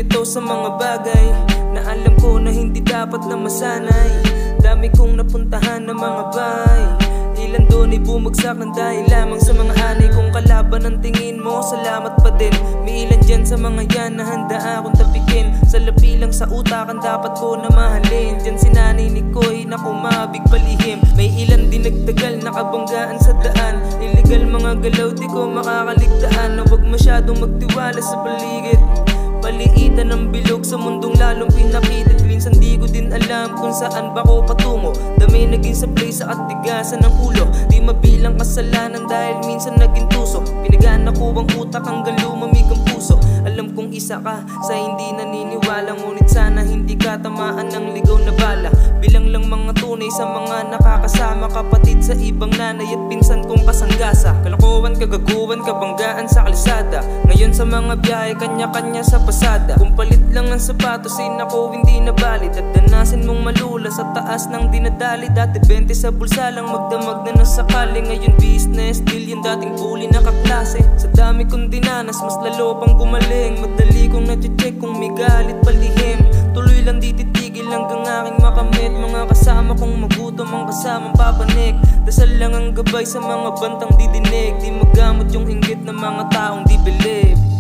nalilito sa mga bagay na alam ko na hindi dapat na masanay. Dami kong napuntahan ng mga bahay, ilan doon ay bumagsak ng dahil lamang sa mga hanay kong kalaban. Ang tingin mo, salamat pa din. May ilan dyan sa mga yan na handa akong tapikin. Sa lapi lang sa utakan dapat ko na mahalin. Dyan si nanay ni Koy na kumabig palihim. May ilan din nagtagal nakabanggaan sa daan. Illegal mga galaw di ko makakaligtaan. Na huwag masyadong magtiwala sa paligid. Paliitan ng bilog sa mundong lalong pinakitid. Minsan di ko din alam kung saan ba ko patungo. Dami naging sablay sa katigasan ng ulo. Di mabilang kasalanan dahil minsan naging tuso. Pinagana ko ang utak hanggang lumamig ang puso. Alam kong isa ka sa hindi naniniwala, ngunit sana hindi ka tamaan ng ligaw na bala. Bilang lang mga tunay sa mga nakakasama, kapatid sa ibang nanay at pinsan kong kasanggasa. Kalokohan, kagaguhan, kabanggaan sa kalsada. Ngayon sa mga biyahe, kanya-kanya sa pasada. Kung palit lang ng sapatos ay nako hindi na valid. At danasin mong malula sa taas ng dinadali. Dati 20 sa bulsa lang magdamag na nasakali. Ngayon business deal yung dating bully na kaklase. Sa dami kong dinanas mas lalo pang gumaling. Madali kong na-check kung may galit palihim. Tuloy lang di titigil hanggang aking makamit. Mga kasama kong magutom ang kasamang papanik. Dasal lang ang gabay sa mga bantang didinig. Di magamot yung inggit ng mga taong di believe.